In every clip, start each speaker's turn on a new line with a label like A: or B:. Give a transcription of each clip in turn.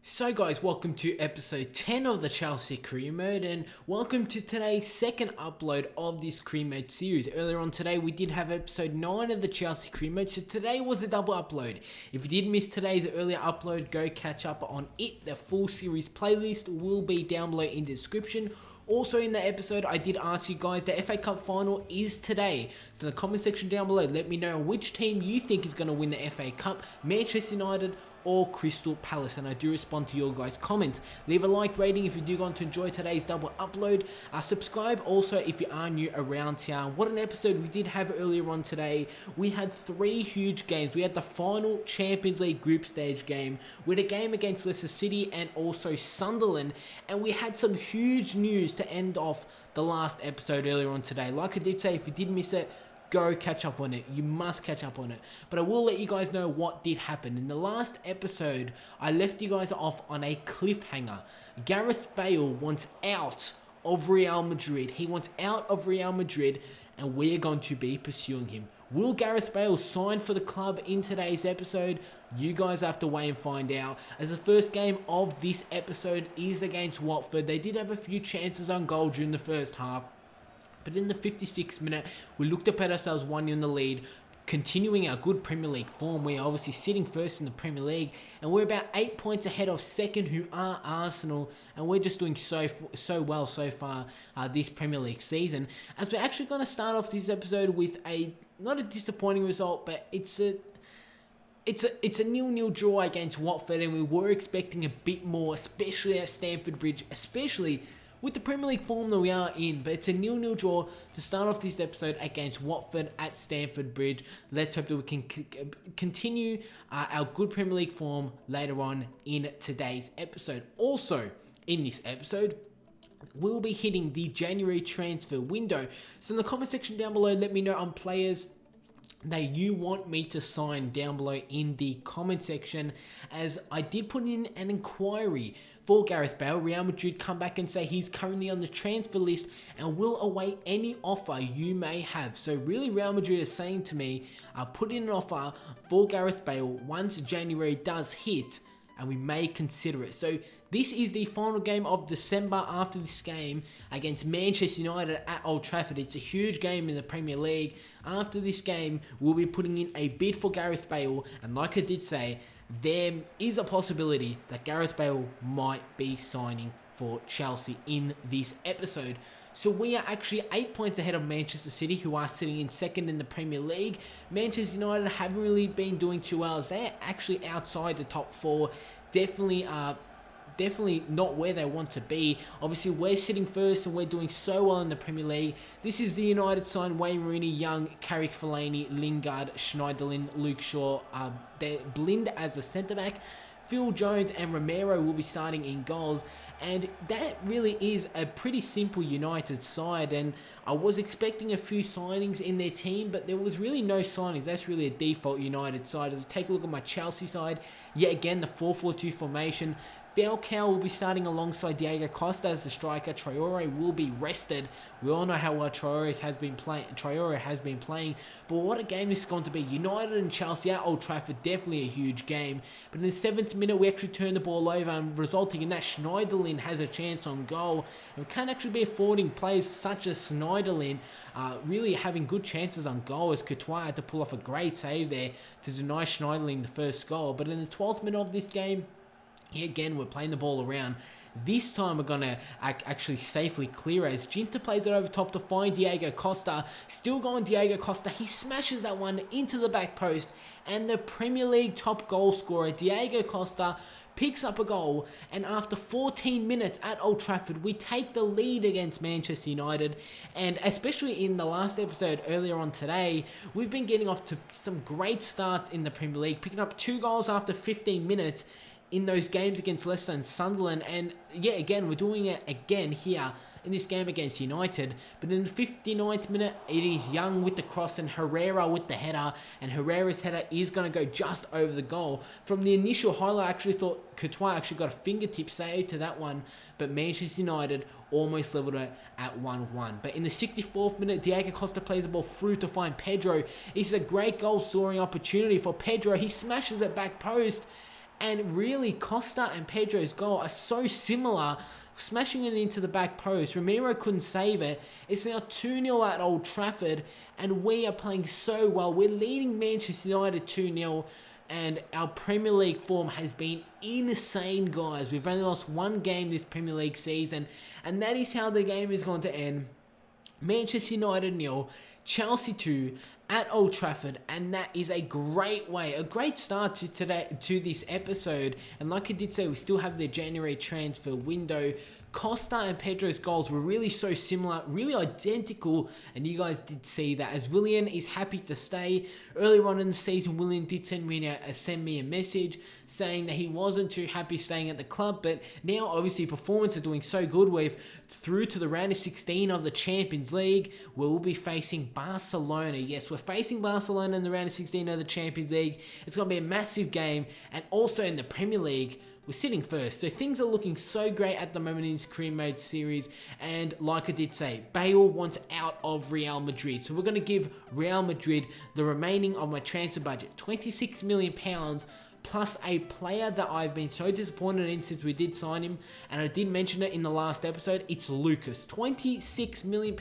A: So guys, welcome to episode 10 of the Chelsea Career Mode, and welcome to today's second upload of this Career Mode series. Earlier on today we did have episode 9 of the Chelsea Career Mode, so today was a double upload. If you did miss today's earlier upload, go catch up on it. The full series playlist will be down below in the description. Also in the episode, I did ask you guys, the FA Cup final is today. So in the comment section down below, let me know which team you think is going to win the FA Cup, Manchester United or Crystal Palace, and I do respond to your guys' comments. Leave a like rating if you do want to enjoy today's double upload. Subscribe also if you are new around here. What an episode we did have earlier on today. We had 3 huge games. We had the final Champions League group stage game. We had a game against Leicester City and also Sunderland, and we had some huge news to end off the last episode earlier on today. Like I did say, if you did miss it, go catch up on it. You must catch up on it. But I will let you guys know what did happen. In the last episode, I left you guys off on a cliffhanger. Gareth Bale wants out of Real Madrid. He wants out of Real Madrid, and we're going to be pursuing him. Will Gareth Bale sign for the club in today's episode? You guys have to wait and find out, as the first game of this episode is against Watford. They did have a few chances on goal during the first half, but in the 56th minute, we looked to put ourselves 1-0 in the lead, continuing our good Premier League form. We're obviously sitting first in the Premier League, and we're about 8 points ahead of second, who are Arsenal, and we're just doing so well so far this Premier League season. As we're actually going to start off this episode with not a disappointing result, but it's a 0-0 draw against Watford, and we were expecting a bit more, especially at Stamford Bridge, especially with the Premier League form that we are in. But it's a 0-0 draw to start off this episode against Watford at Stamford Bridge. Let's hope that we can continue our good Premier League form later on in today's episode. Also, in this episode, we'll be hitting the January transfer window. So in the comment section down below, let me know on players that you want me to sign down below in the comment section, as I did put in an inquiry for Gareth Bale. Real Madrid come back and say he's currently on the transfer list and will await any offer you may have. So really, Real Madrid is saying to me, put in an offer for Gareth Bale once January does hit, and we may consider it. So this is the final game of December. After this game against Manchester United at Old Trafford, it's a huge game in the Premier League. After this game, we'll be putting in a bid for Gareth Bale, and like I did say, there is a possibility that Gareth Bale might be signing for Chelsea in this episode. So we are actually 8 points ahead of Manchester City, who are sitting in second in the Premier League. Manchester United haven't really been doing too well, as they're actually outside the top 4. Definitely not where they want to be. Obviously, we're sitting first and we're doing so well in the Premier League. This is the United side: Wayne Rooney, Young, Carrick, Fellaini, Lingard, Schneiderlin, Luke Shaw. They're Blind as the centre-back. Phil Jones and Romero will be starting in goals, and that really is a pretty simple United side. And I was expecting a few signings in their team, but there was really no signings. That's really a default United side. If you take a look at my Chelsea side, yet again the 4-4-2 formation. Falcao will be starting alongside Diego Costa as the striker. Traore will be rested. We all know how well Traore has been playing. But what a game this is going to be. United and Chelsea at Old Trafford, definitely a huge game. But in the 7th minute, we actually turn the ball over, and resulting in that Schneiderlin has a chance on goal. And we can actually be affording players such as Schneiderlin really having good chances on goal, as Courtois had to pull off a great save there to deny Schneiderlin the first goal. But in the 12th minute of this game, again, we're playing the ball around. This time we're going to actually safely clear, as Ginter plays it over top to find Diego Costa. Still going Diego Costa. He smashes that one into the back post, and the Premier League top goal scorer, Diego Costa, picks up a goal. And after 14 minutes at Old Trafford, we take the lead against Manchester United. And especially in the last episode earlier on today, we've been getting off to some great starts in the Premier League, picking up 2 goals after 15 minutes in those games against Leicester and Sunderland. And yeah, again, we're doing it again here in this game against United. But in the 59th minute, it is Young with the cross and Herrera with the header, and Herrera's header is going to go just over the goal. From the initial highlight, I actually thought Courtois actually got a fingertip save to that one, but Manchester United almost leveled it at 1-1. But in the 64th minute, Diego Costa plays the ball through to find Pedro. This is a great goal scoring opportunity for Pedro. He smashes it back post, And really, Costa and Pedro's goal are so similar, smashing it into the back post. Ramiro couldn't save it. It's now 2-0 at Old Trafford, and we are playing so well. We're leading Manchester United 2-0, and our Premier League form has been insane, guys. We've only lost one game this Premier League season, and that is how the game is going to end. Manchester United 0, Chelsea 2 at Old Trafford, and that is a great way, a great start to this episode. And like I did say, we still have the January transfer window. Costa and Pedro's goals were really so similar, really identical, and you guys did see that, as Willian is happy to stay. Earlier on in the season, Willian did send me a message saying that he wasn't too happy staying at the club, but now obviously performance are doing so good. We've through to the round of 16 of the Champions League, where we'll be facing Barcelona. Yes, we're facing Barcelona in the round of 16 of the Champions League. It's going to be a massive game, and also in the Premier League, we're sitting first. So things are looking so great at the moment in this career mode series. And like I did say, Bale wants out of Real Madrid. So we're going to give Real Madrid the remaining of my transfer budget, £26 million, plus a player that I've been so disappointed in since we did sign him. And I did mention it in the last episode. It's Lucas. £26 million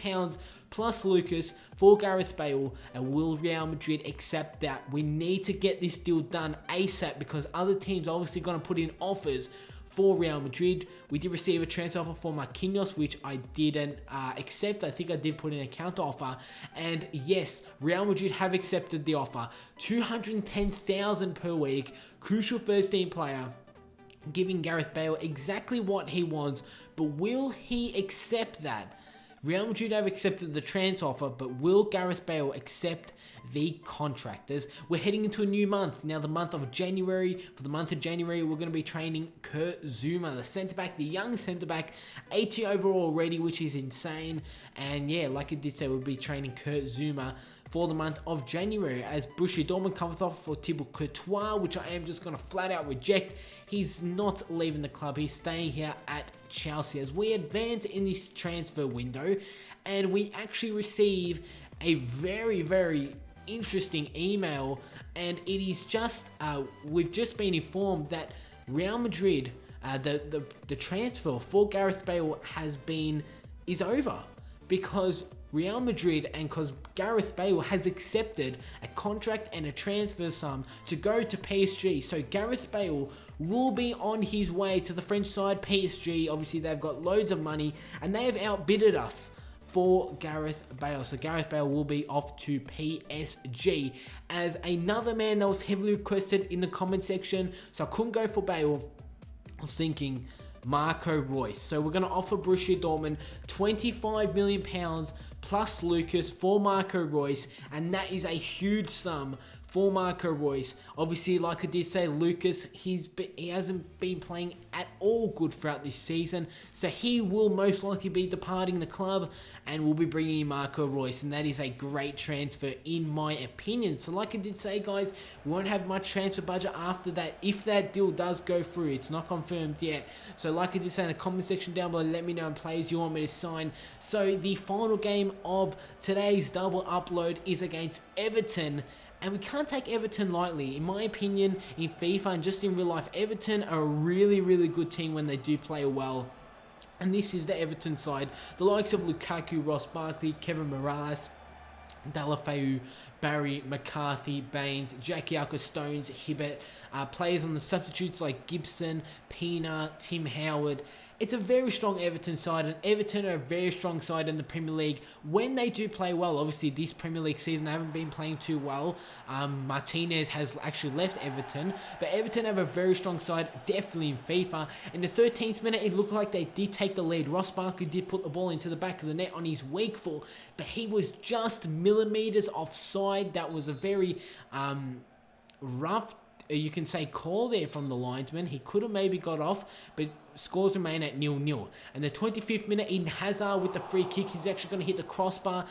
A: plus Lucas for Gareth Bale. And will Real Madrid accept that? We need to get this deal done ASAP, because other teams are obviously going to put in offers for Real Madrid. We did receive a transfer offer for Marquinhos, which I didn't accept. I think I did put in a counter offer. And yes, Real Madrid have accepted the offer. $210,000 per week. Crucial first team player, giving Gareth Bale exactly what he wants. But will he accept that? Real Madrid have accepted the transfer offer, but will Gareth Bale accept the contractors? We're heading into a new month. Now, the month of January. For the month of January, we're going to be training Kurt Zouma, the centre-back, the young centre-back, 80 overall already, which is insane. And yeah, like I did say, we'll be training Kurt Zouma for the month of January, as Borussia Dortmund comes off for Thibaut Courtois, which I am just going to flat out reject. He's not leaving the club. He's staying here at Chelsea as we advance in this transfer window. And we actually receive a very, very interesting email, and it is just we've just been informed that Real Madrid, the transfer for Gareth Bale is over, because Real Madrid, and because Gareth Bale has accepted a contract and a transfer sum to go to PSG. So Gareth Bale will be on his way to the French side, PSG. Obviously, they've got loads of money, and they have outbidded us for Gareth Bale. So Gareth Bale will be off to PSG. As another man that was heavily requested in the comment section, so I couldn't go for Bale, I was thinking Marco Reus. So we're going to offer Borussia Dortmund £25 million plus Lucas for Marco Reus, and that is a huge sum for Marco Reus. Obviously, like I did say, Lucas, he hasn't been playing at all good throughout this season, so he will most likely be departing the club, and we'll be bringing in Marco Reus, and that is a great transfer in my opinion. So like I did say, guys, we won't have much transfer budget after that if that deal does go through. It's not confirmed yet. So like I did say in the comment section down below, let me know players you want me to sign. So the final game of today's double upload is against Everton. And we can't take Everton lightly. In my opinion, in FIFA and just in real life, Everton are a really, really good team when they do play well. And this is the Everton side. The likes of Lukaku, Ross Barkley, Kevin Morales, Deulofeu, Barry, McCarthy, Baines, Jackie Alka, Stones, Hibbert, players on the substitutes like Gibson, Pina, Tim Howard. It's a very strong Everton side, and Everton are a very strong side in the Premier League when they do play well. Obviously, this Premier League season, they haven't been playing too well. Martinez has actually left Everton, but Everton have a very strong side, definitely in FIFA. In the 13th minute, it looked like they did take the lead. Ross Barkley did put the ball into the back of the net on his weak foot, but he was just millimetres offside. That was a very rough, you can say, call there from the linesman. He could have maybe got off, but scores remain at 0-0. And the 25th minute, Eden Hazard with the free kick. He's actually going to hit the crossbar.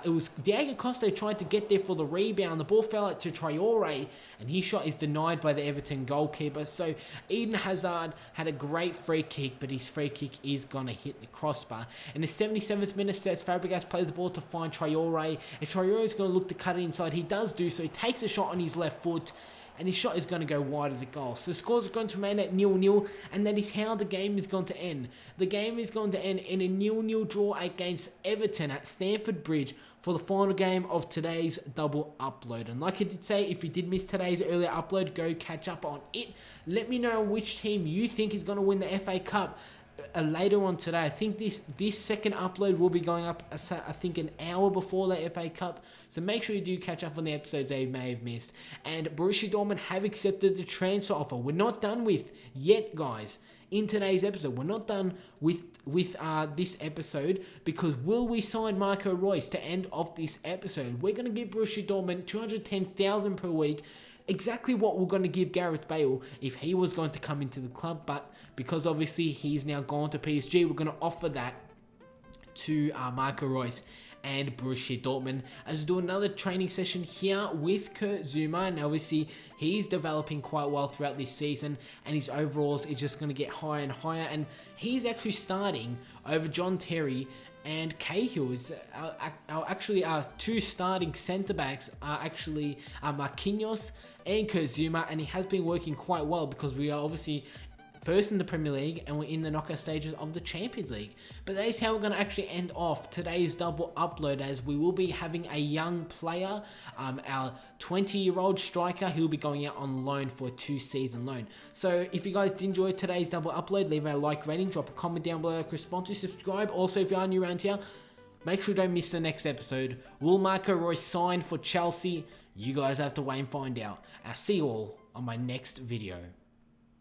A: It was Diego Costa tried to get there for the rebound. The ball fell out to Traore, and his shot is denied by the Everton goalkeeper. So Eden Hazard had a great free kick, but his free kick is going to hit the crossbar. In the 77th minute, Cesc Fabregas plays the ball to find Traore, and Traore is going to look to cut it inside. He does do so. He takes a shot on his left foot. and his shot is going to go wide of the goal. So the scores are going to remain at 0-0, and that is how the game is going to end. The game is going to end in a 0-0 draw against Everton at Stamford Bridge for the final game of today's double upload. And like I did say, if you did miss today's earlier upload, go catch up on it. Let me know which team you think is going to win the FA Cup later on today. I think this second upload will be going up, I think, an hour before the FA Cup. So make sure you do catch up on the episodes that you may have missed. And Borussia Dortmund have accepted the transfer offer. We're not done with yet, guys. In today's episode, we're not done with this episode, because will we sign Marco Reus to end off this episode? We're going to give Borussia Dortmund $210,000 per week. Exactly what we're going to give Gareth Bale if he was going to come into the club, but because obviously he's now gone to PSG, we're going to offer that to Marco Reus and Borussia Dortmund, as we do another training session here with Kurt Zuma. And obviously he's developing quite well throughout this season, and his overalls is just going to get higher and higher, and he's actually starting over John Terry and Cahill. Is our two starting centre-backs are actually Marquinhos and Kurt Zuma, and he has been working quite well because we are obviously first in the Premier League and we're in the knockout stages of the Champions League. But that is how we're going to actually end off today's double upload, as we will be having a young player, our 20-year-old striker, who will be going out on loan for a 2-season loan. So if you guys did enjoy today's double upload, leave a like rating, drop a comment down below, response to subscribe. Also, if you are new around here, make sure you don't miss the next episode. Will Marco Reus sign for Chelsea? You guys have to wait and find out. I'll see you all on my next video.